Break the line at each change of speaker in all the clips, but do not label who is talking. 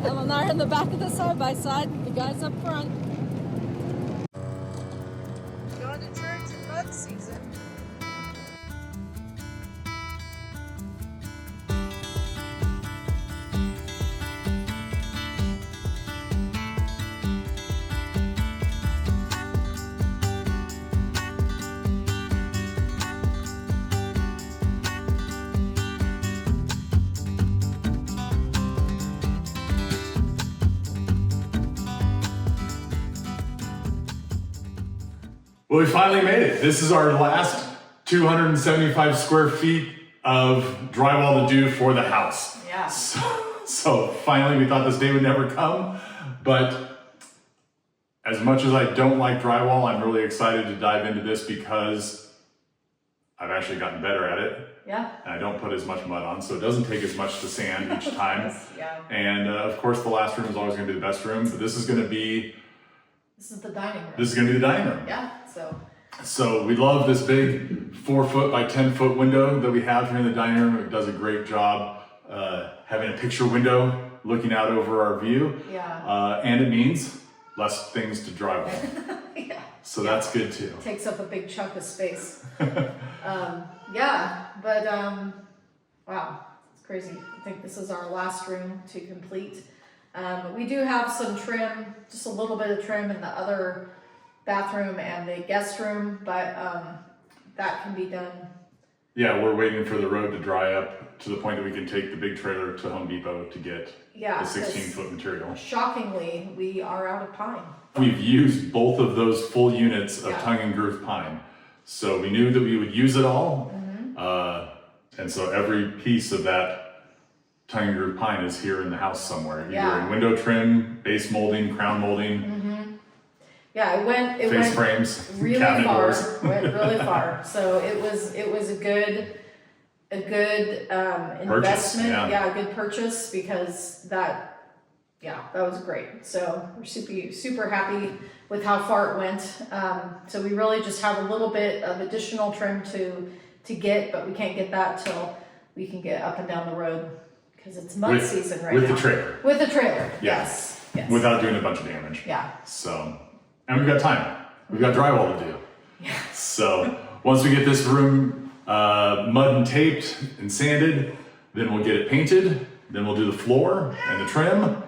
Ellen and I are in the back of the side-by-side, the guys up front. Going to church in mud season.
Well, we finally made it. This is our last 275 square feet of drywall to do for the house.
Yeah.
So finally, we thought this day would never come, but as much as I don't like drywall, I'm really excited to dive into this because I've actually gotten better at it.
Yeah.
And I don't put as much mud on, so it doesn't take as much to sand each time.
Yes, yeah.
And of course, the last room is always going to be the best room, but this is going to be...
This is the dining room.
This is going to be the dining room.
Yeah,
So we love this big 4 foot by 10 foot window that we have here in the dining room. It does a great job having a picture window looking out over our view.
Yeah.
And it means less things to drywall.
Yeah.
So that's good too.
Takes up a big chunk of space. Yeah, but wow, it's crazy. I think this is our last room to complete. We do have some trim, just a little bit of trim in the other bathroom and the guest room, but that can be done.
Yeah, we're waiting for the road to dry up to the point that we can take the big trailer to Home Depot to get the 16-foot material.
Shockingly, we are out of pine.
We've used both of those full units of tongue and groove pine. So we knew that we would use it all. And so every piece of that tongue and groove pine is here in the house somewhere. Either in window trim, base molding, crown molding.
Yeah, it went
frames,
really
cabinet
far.
doors.
Went really far. So it was a good investment. Yeah, a good purchase because that was great. So we're super happy with how far it went. So we really just have a little bit of additional trim to get, but we can't get that till we can get up and down the road because it's mud season right now.
With the trailer.
With the trailer. Yes.
Without doing a bunch of damage.
Yeah.
So, and we've got time. We've got drywall to do.
Yeah.
So once we get this room mud and taped and sanded, then we'll get it painted. Then we'll do the floor and the trim.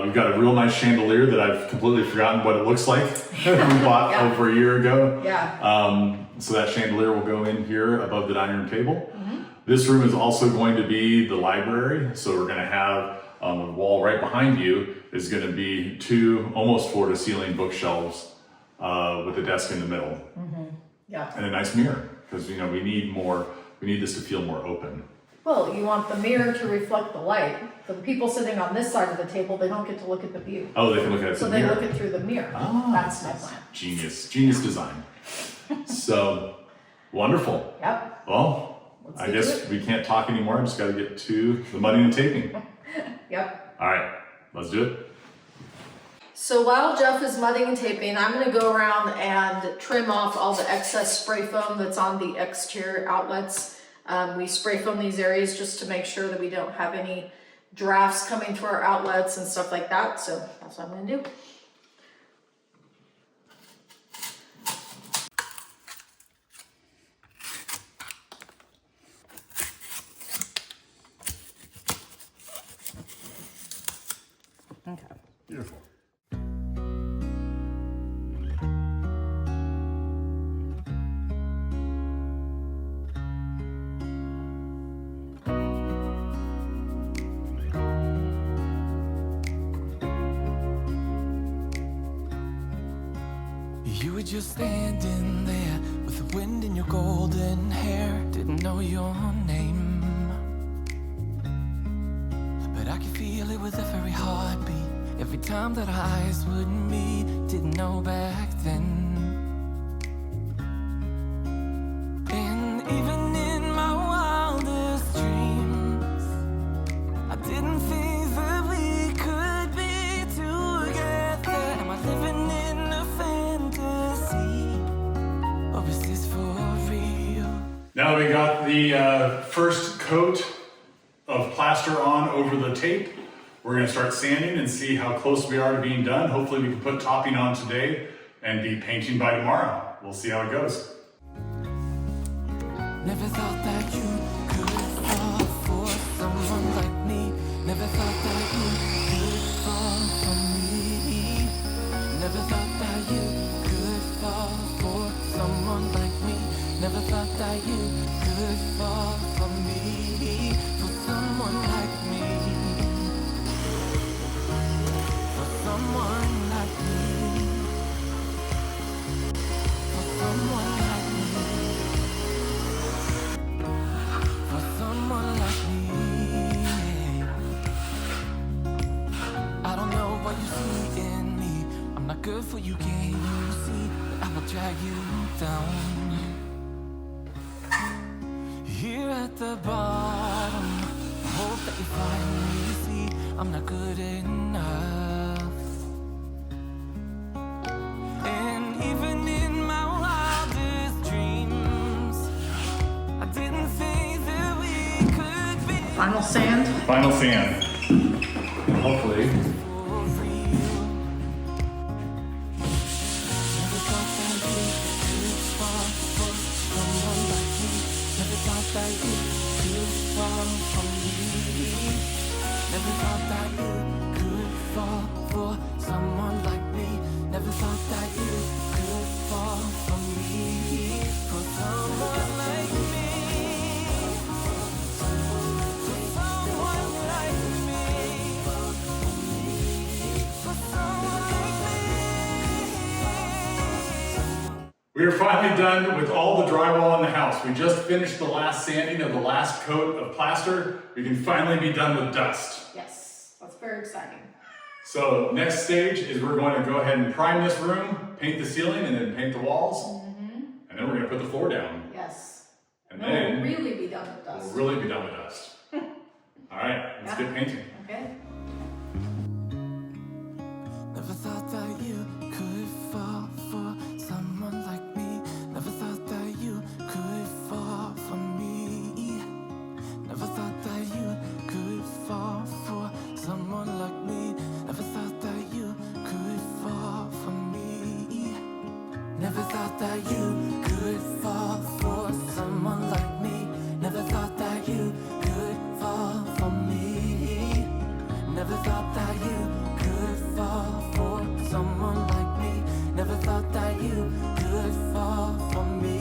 We've got a real nice chandelier that I've completely forgotten what it looks like. We bought over a year ago.
Yeah.
So that chandelier will go in here above the dining room table. This room is also going to be the library. So we're going to have on the wall right behind you is going to be 2 almost floor to ceiling bookshelves with a desk in the middle.
Yeah.
And a nice mirror because we need this to feel more open.
Well, you want the mirror to reflect the light. So the people sitting on this side of the table, they don't get to look at the view.
Oh, they can look at it
so
through the
they
mirror.
look it through the mirror.
Ah,
that's my plan.
Genius design. So wonderful.
Yep.
Well, I guess we can't talk anymore. I just got to get to the mudding and taping.
Yep.
All right, let's do it.
So while Jeff is mudding and taping, I'm going to go around and trim off all the excess spray foam that's on the exterior outlets. We spray foam these areas just to make sure that we don't have any drafts coming through our outlets and stuff like that. So that's what I'm going to do. Okay.
Beautiful.
You were just standing there with the wind in your golden hair. Didn't know your name, but I could feel it with every heartbeat. Every time that our eyes would meet. Didn't know back then. And even in my wildest dreams, I didn't think that we could be together. Am I living in a fantasy, or is this for real?
Now we got the first coat of plaster on over the tape. We're gonna start sanding and see how close we are to being done. Hopefully we can put topping on today and be painting by tomorrow. We'll see how it goes.
Never thought that you could fall for someone like me. Never thought that you could fall for me. Never thought that you could fall for someone like me. Never thought that you could fall for me. For someone like me. For someone like me. For someone like me. For someone like me. I don't know what you see in me. I'm not good for you, can't you see? But I will drag you down. Here at the bottom, I hope that you finally see I'm not good enough. And even in my wildest dreams, I didn't think that we could be
Final sand.
Final sand. Hopefully.
for real. Never thought that you could fall for someone like me. Never thought that you could fall for me. Never thought that you could fall for someone like me. Never thought that you could fall for me. For someone like me. For someone like me. For someone like me.
We are finally done with all the drywall in the house. We just finished the last sanding of the last coat of plaster. We can finally be done with dust.
Yes, that's very exciting.
So next stage is we're going to go ahead and prime this room, paint the ceiling, and then paint the walls. And then we're going to put the floor down.
Yes.
And
We'll
then
really be done with dust.
we'll really be done with dust. All right, let's get painting.
Okay.
Never thought that you could fall for someone like me. Never thought that you could fall for me. Never thought that you could fall for someone like me. Never thought that you could fall for me. Never thought that you could fall for someone like me. Never thought that you could fall for me. Never thought that you could fall for someone like me. Never thought that you could fall for me.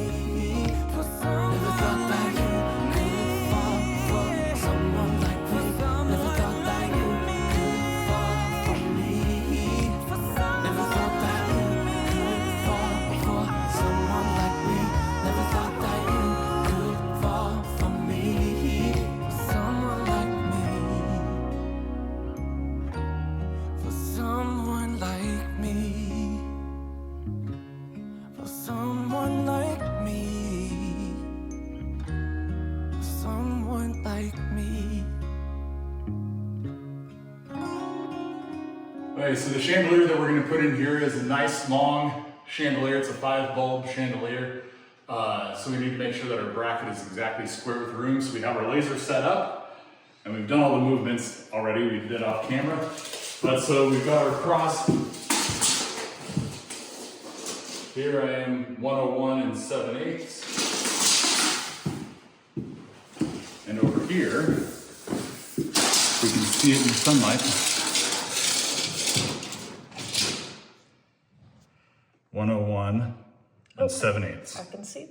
For someone never thought that you could fall for someone like me. Never thought that you could fall for me. Never thought that you could fall for someone like me. Never thought that you could fall for me. For someone like me. For someone like me. For someone like me. For someone like me.
Okay, so the chandelier that we're going to put in here is a nice long chandelier. It's a 5-bulb chandelier. So we need to make sure that our bracket is exactly square with the room. So we have our laser set up, and we've done all the movements already. We did off camera. But so we've got our cross. Here I am 101 7/8. And over here, we can see it in the sunlight. 101 7/8.
I can see.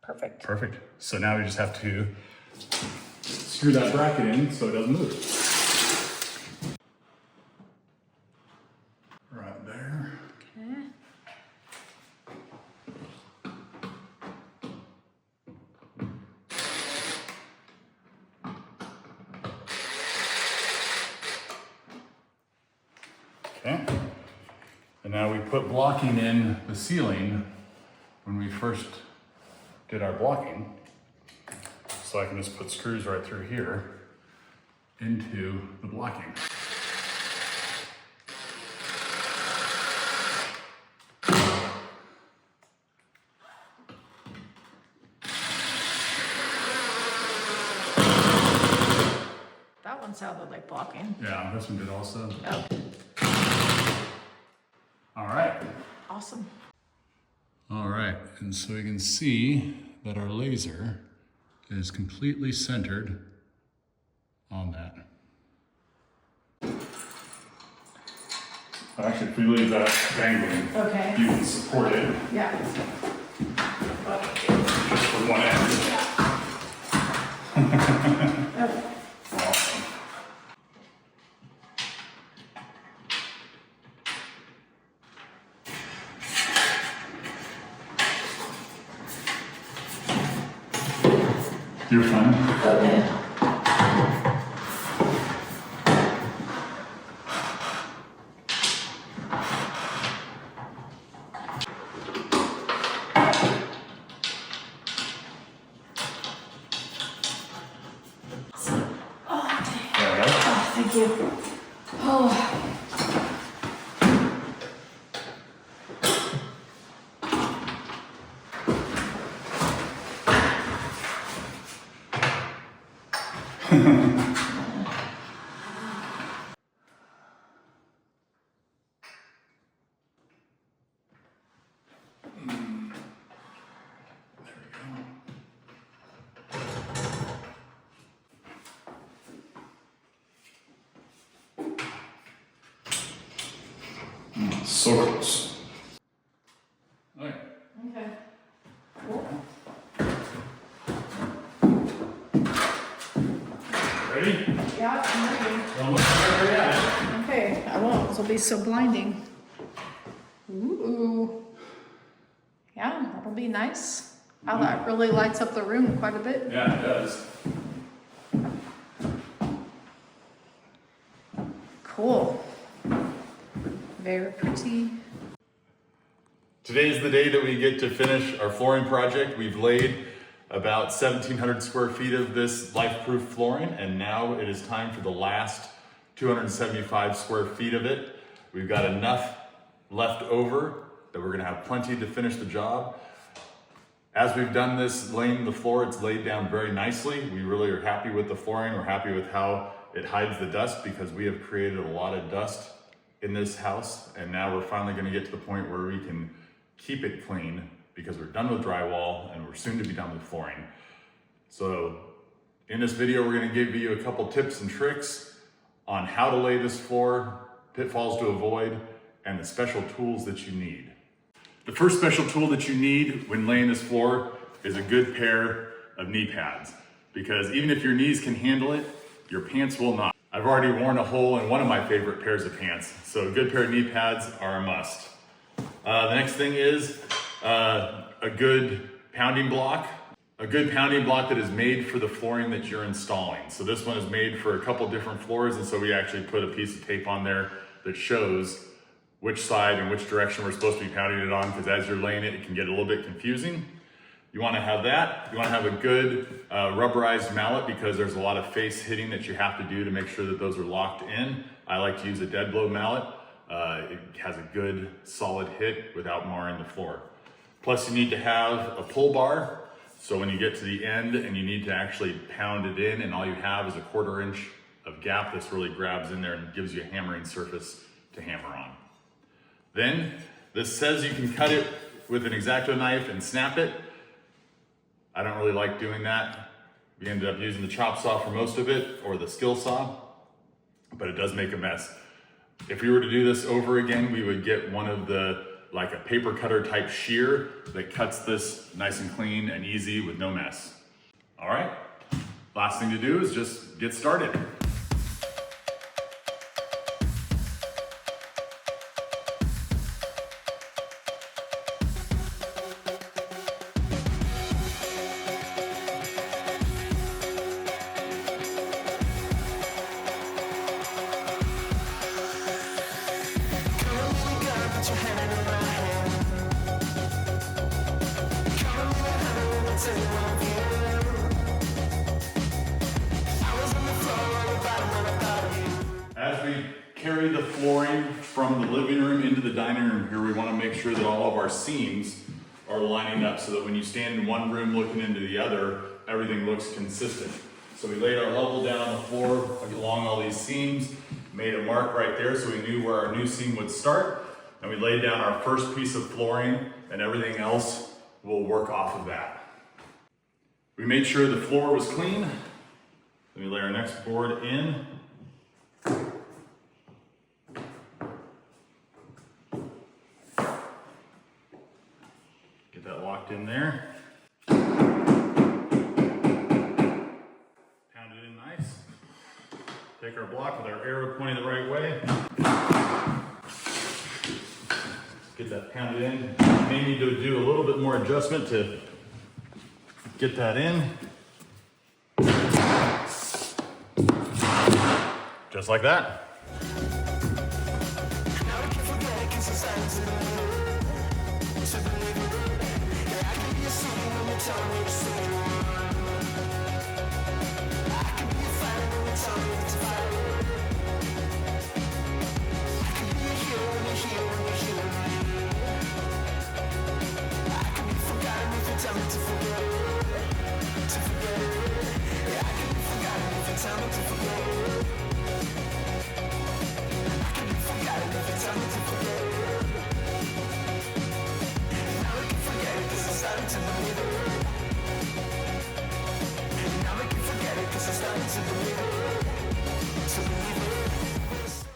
Perfect.
Perfect. So now we just have to screw that bracket in so it doesn't move. Right there.
Okay.
Okay. And now we put blocking in the ceiling when we first did our blocking. So I can just put screws right through here into the blocking.
That one's sounded like blocking.
Yeah, this one did also.
Oh,
All right.
awesome.
All right, and so you can see that our laser is completely centered on that. Actually, if we leave that dangling,
Okay.
you can support it
Yeah.
just for one end.
Oh.
Awesome. You're fine.
Okay. Thank you. Oh.
So close. Okay.
Okay. Cool.
Ready?
Yeah, I'm ready.
Don't look right at it.
Okay, I won't. This will be so blinding. Ooh. Yeah, that'll be nice. Wow, that really lights up the room quite a bit.
Yeah, it does.
Cool. Very pretty.
Today is the day that we get to finish our flooring project. We've laid about 1,700 square feet of this life-proof flooring, and now it is time for the last 275 square feet of it. We've got enough left over that we're gonna have plenty to finish the job. As we've done this, laying the floor, it's laid down very nicely. We really are happy with the flooring. We're happy with how it hides the dust because we have created a lot of dust in this house, and now we're finally gonna get to the point where we can keep it clean because we're done with drywall and we're soon to be done with flooring. So in this video, we're gonna give you a couple tips and tricks on how to lay this floor, pitfalls to avoid, and the special tools that you need. The first special tool that you need when laying this floor is a good pair of knee pads, because even if your knees can handle it, your pants will not. I've already worn a hole in one of my favorite pairs of pants, so a good pair of knee pads are a must. The next thing is a good pounding block. A good pounding block that is made for the flooring that you're installing. So this one is made for a couple different floors, and so we actually put a piece of tape on there that shows which side and which direction we're supposed to be pounding it on, because as you're laying it, it can get a little bit confusing. You wanna have that. You wanna have a good rubberized mallet, because there's a lot of face hitting that you have to do to make sure that those are locked in. I like to use a dead blow mallet. It has a good solid hit without marring the floor. Plus you need to have a pull bar. So when you get to the end and you need to actually pound it in, and all you have is a 1/4 inch of gap, this really grabs in there and gives you a hammering surface to hammer on. Then this says you can cut it with an X-Acto knife and snap it. I don't really like doing that. We ended up using the chop saw for most of it, or the skill saw, but it does make a mess. If we were to do this over again, we would get one of the, like a paper cutter type shear that cuts this nice and clean and easy with no mess. All right, last thing to do is just get started. As we carry the flooring from the living room into the dining room here, we want to make sure that all of our seams are lining up so that when you stand in one room looking into the other, everything looks consistent. So we laid our level down on the floor along all these seams, made a mark right there so we knew where our new seam would start, and we laid down our first piece of flooring, and everything else will work off of that. We made sure the floor was clean. Then we lay our next board in. Get that locked in there. Take our block with our arrow pointing the right way. Get that pounded in. May need to do a little bit more adjustment to get that in. Just like that.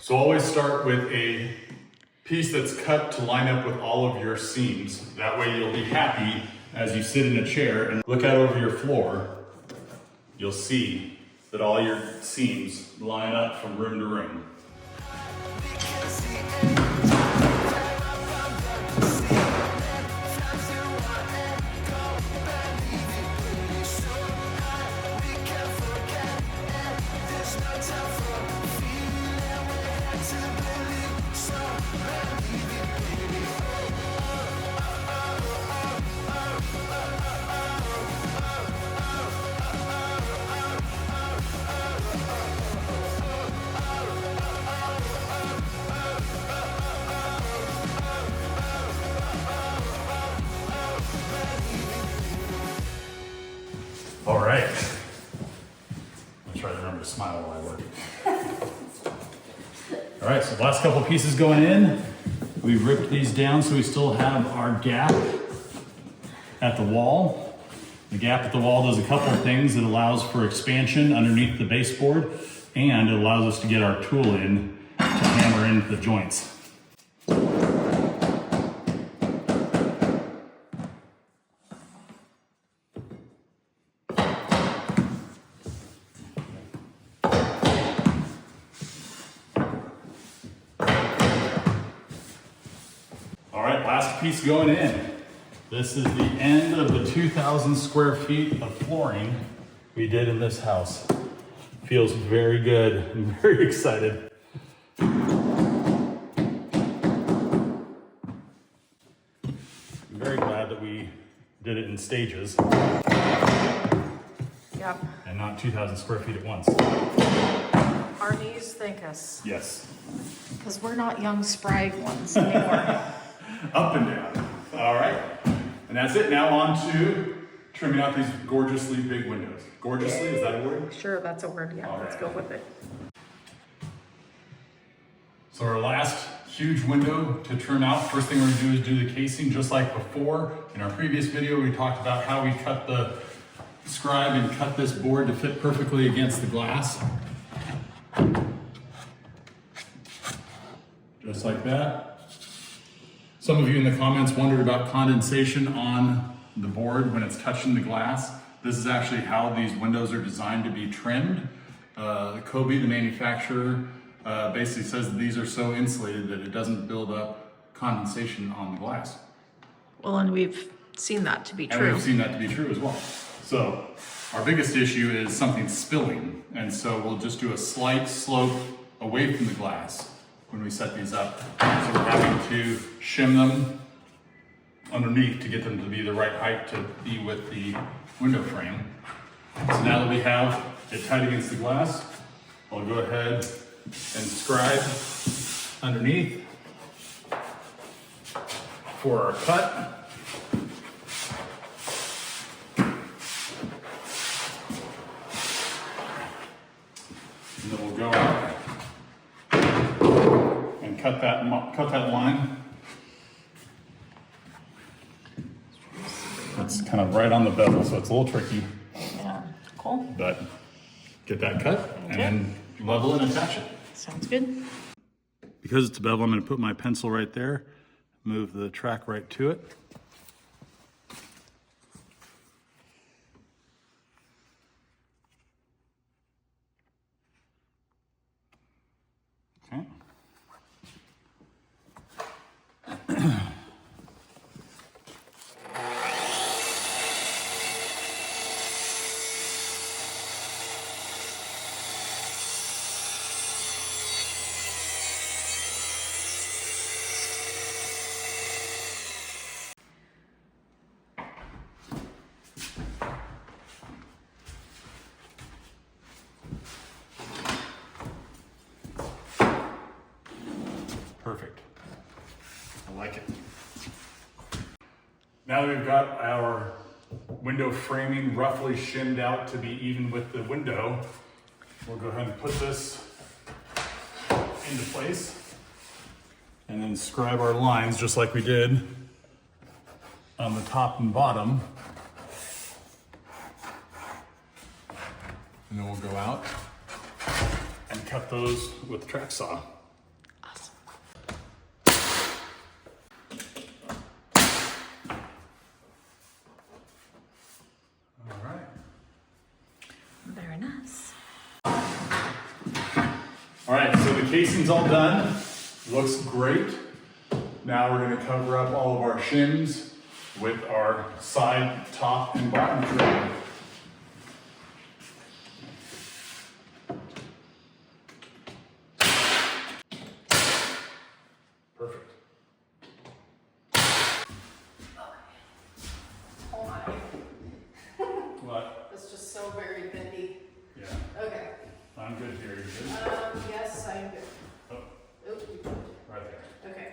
So always start with a piece that's cut to line up with all of your seams. That way you'll be happy as you sit in a chair and look out over your floor. You'll see that all your seams line up from room to room. All right. I'll try to remember to smile while I work. All right, so the last couple pieces going in. We ripped these down so we still have our gap at the wall. The gap at the wall does a couple of things. It allows for expansion underneath the baseboard, and it allows us to get our tool in to hammer into the joints. Last piece going in. This is the end of the 2,000 square feet of flooring we did in this house. Feels very good. I'm very excited. I'm very glad that we did it in stages.
Yep.
And not 2,000 square feet at once.
Our knees thank us.
Yes.
Because we're not young, spry ones anymore.
Up and down. All right. And that's it. Now on to trimming out these gorgeously big windows. Gorgeously, is that a word?
Sure, that's a word. Yeah,
All
let's
right.
go with it.
So our last huge window to trim out, first thing we're gonna do is do the casing just like before. In our previous video, we talked about how we cut the scribe and cut this board to fit perfectly against the glass. Just like that. Some of you in the comments wondered about condensation on the board when it's touching the glass. This is actually how these windows are designed to be trimmed. Kobe, the manufacturer, basically says that these are so insulated that it doesn't build up condensation on the glass.
Well, and we've seen that to be
And
true.
we've seen that to be true as well. So our biggest issue is something spilling. And so we'll just do a slight slope away from the glass when we set these up. So we're having to shim them underneath to get them to be the right height to be with the window frame. So now that we have it tight against the glass, I'll go ahead and scribe underneath for our cut.
cut that line. It's kind of right on the bevel, so it's a little tricky.
Yeah, cool.
But get that cut and then level and attach it.
Sounds good.
Because it's a bevel, I'm going to put my pencil right there, move the track right to it. Okay. Perfect. I like it. Now that we've got our window framing roughly shimmed out to be even with the window, we'll go ahead and put this into place and then scribe our lines just like we did on the top and bottom. And then we'll go out and cut those with the track saw.
Very nice.
All right, so the casing's all done. Looks great. Now we're gonna cover up all of our shims with our side, top, and bottom trim. Perfect.
Oh my.
What?
It's just so very bendy.
Yeah,
Okay.
I'm good here. You good?
Yes, I am good.
Oh,
Oh, you moved
right there.
it. Okay.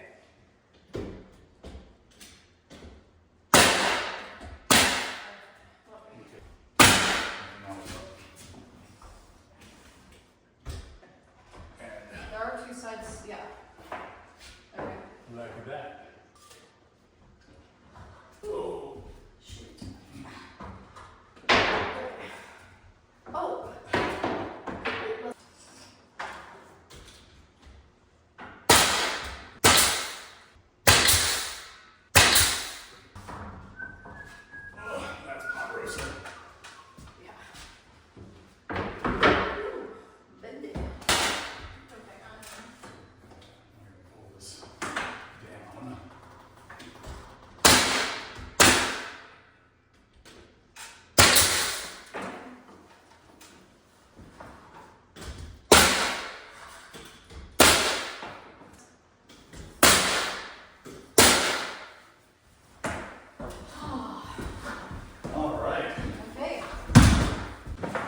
There are two sides, yeah. Okay.
Look at that.
Oh.
Oh, that's pot roasting.
Yeah. Bend it. Okay,
I'm gonna pull this down. All right.
Okay.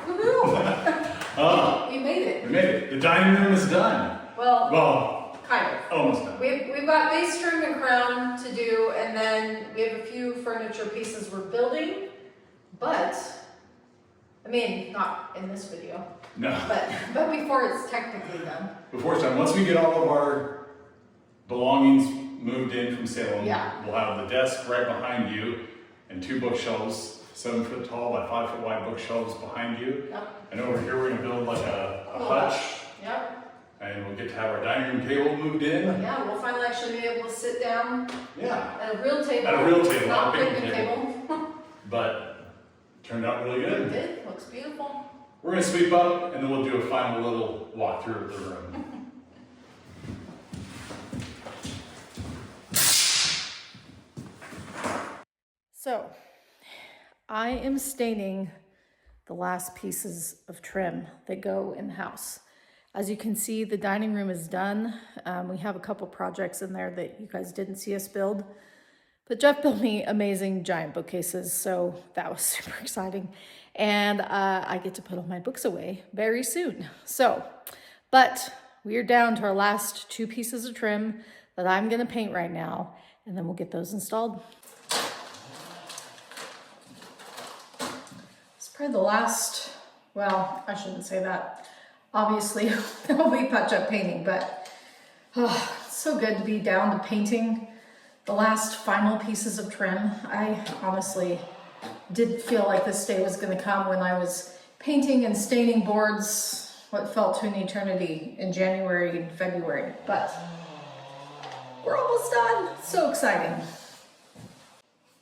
Woohoo!
Oh,
We made it.
we made it. The dining room is done.
Well,
Well,
kind of.
almost done.
We've got base trim and crown to do, and then we have a few furniture pieces we're building, but, I mean, not in this video,
No.
but before it's technically done.
Before it's done, once we get all of our belongings moved in from Salem,
Yeah.
we'll have the desk right behind you and two bookshelves, 7 foot tall by 5 foot wide bookshelves behind you.
Yep.
And over here, we're gonna build like a
Cool.
hutch,
Yep.
and we'll get to have our dining room table moved in.
Yeah, we'll finally actually be able to sit down
Yeah,
at a real table.
At a real table,
Not
not
a
a picnic
picnic table.
but turned out really
It
good.
did, looks beautiful.
We're gonna sweep up, and then we'll do a final little walkthrough of the room.
So, I am staining the last pieces of trim that go in the house. As you can see, the dining room is done. We have a couple projects in there that you guys didn't see us build, but Jeff built me amazing giant bookcases, so that was super exciting. And I get to put all my books away very soon. So, but we are down to our last two pieces of trim that I'm gonna paint right now, and then we'll get those installed. It's probably the last, well, I shouldn't say that. Obviously, there'll be touch-up painting, but Oh, it's so good to be down to painting the last final pieces of trim. I honestly didn't feel like this day was going to come when I was painting and staining boards what felt to an eternity in January and February, but we're almost done. So exciting.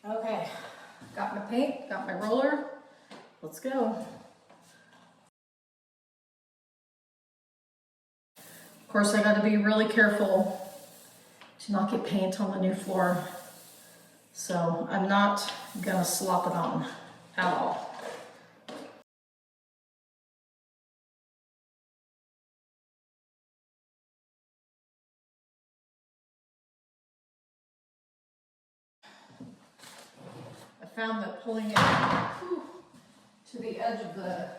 Okay, got my paint, got my roller. Let's go. Of course, I got to be really careful to not get paint on the new floor. So I'm not gonna slop it on at all. I found that pulling it to the edge of the,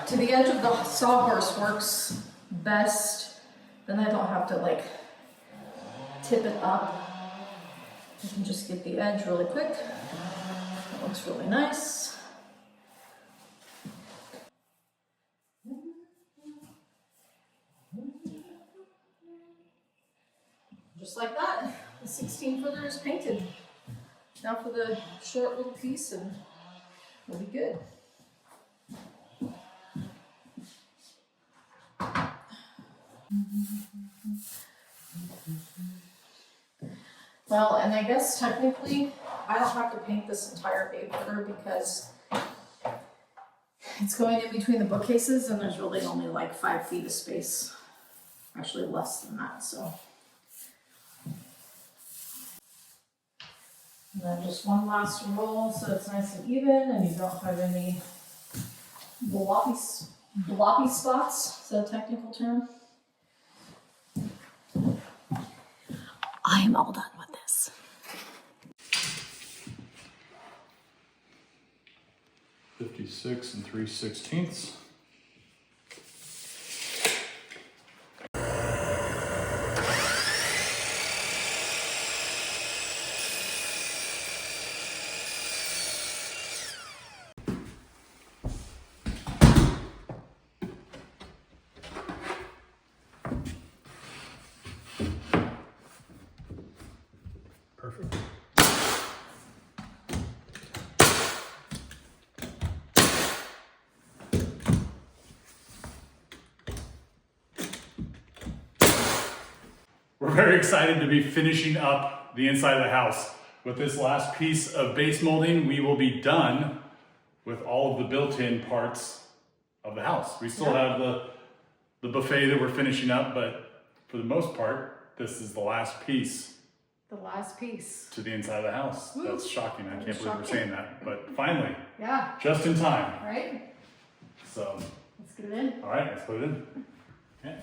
to the edge of the sawhorse works best. Then I don't have to like tip it up. You can just get the edge really quick. That looks really nice. Just like that, the 16-footer is painted. Now for the short little piece and we'll be good. Well, and I guess technically I don't have to paint this entire 8-footer because it's going in between the bookcases and there's really only like 5 feet of space. Actually less than that, so. And then just one last roll so it's nice and even and you don't have any bloppy spots. Is that a technical term? I am all done with this.
.56 3/16.
Perfect. We're very excited to be finishing up the inside of the house. With this last piece of base molding, we will be done with all of the built-in parts of the house. We still have the buffet that we're finishing up, but for the most part, this is the last piece.
The last piece.
To the inside of the house.
Woo.
That's shocking. I can't believe we're
Shocking.
saying that, but finally,
Yeah,
just in time.
right?
So,
Let's get it in.
all right, let's put it in. Okay.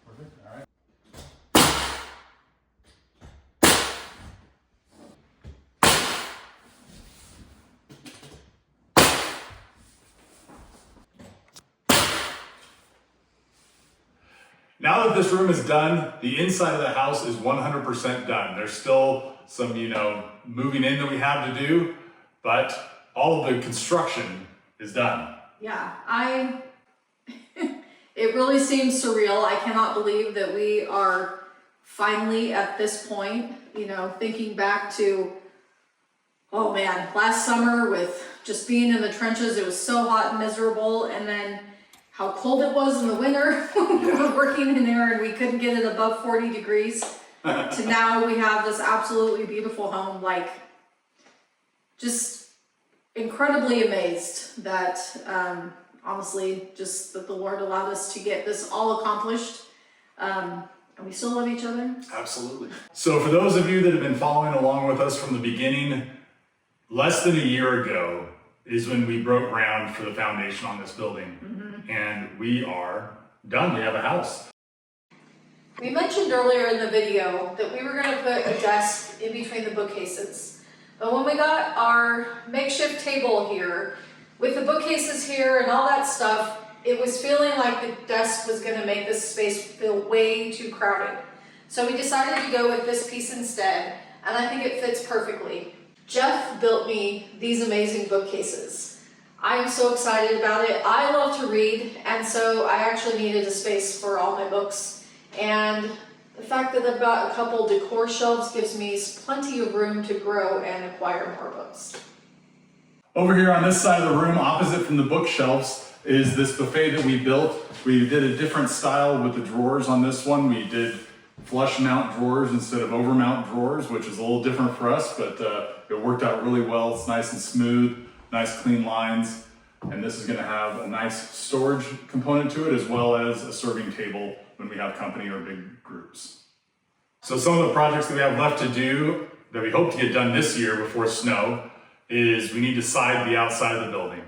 Perfect. All right. Now that this room is done, the inside of the house is 100% done. There's still some, moving in that we have to do, but all of the construction is done.
Yeah, it really seems surreal. I cannot believe that we are finally at this point, thinking back to, oh man, last summer with just being in the trenches, it was so hot and miserable, and then how cold it was in the winter when we were working in there and we couldn't get it above 40 degrees to now we have this absolutely beautiful home. Like, just incredibly amazed that honestly, just that the Lord allowed us to get this all accomplished. And we still love each other.
Absolutely. So for those of you that have been following along with us from the beginning, less than a year ago is when we broke ground for the foundation on this building. And we are done. We have a house.
We mentioned earlier in the video that we were going to put a desk in between the bookcases. But when we got our makeshift table here, with the bookcases here and all that stuff, it was feeling like the desk was going to make this space feel way too crowded. So we decided to go with this piece instead, and I think it fits perfectly. Jeff built me these amazing bookcases. I'm so excited about it. I love to read, and so I actually needed a space for all my books. And the fact that I've got a couple decor shelves gives me plenty of room to grow and acquire more books.
Over here on this side of the room, opposite from the bookshelves, is this buffet that we built. We did a different style with the drawers on this one. We did flush mount drawers instead of over mount drawers, which is a little different for us, but it worked out really well. It's nice and smooth, nice clean lines. And this is gonna have a nice storage component to it, as well as a serving table when we have company or big groups. So some of the projects that we have left to do that we hope to get done this year before snow is we need to side the outside of the building.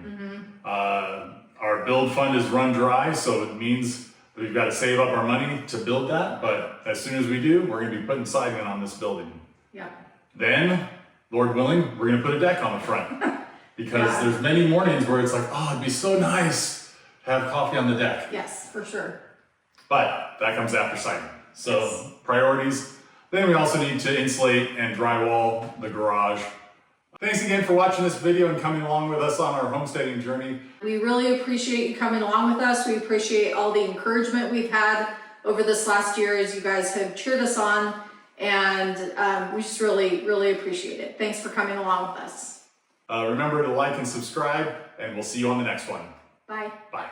Our build fund is run dry, so it means that we've got to save up our money to build that, but as soon as we do, we're gonna be putting siding on this building.
Yeah.
Then, Lord willing, we're gonna put a deck on the front. Because there's many mornings where it's like, oh, it'd be so nice to have coffee on the deck.
Yes, for sure.
But that comes after siding. So priorities. Then we also need to insulate and drywall the garage. Thanks again for watching this video and coming along with us on our homesteading journey.
We really appreciate you coming along with us. We appreciate all the encouragement we've had over this last year as you guys have cheered us on, and we just really, really appreciate it. Thanks for coming along with us.
Remember to like and subscribe, and we'll see you on the next one.
Bye.
Bye.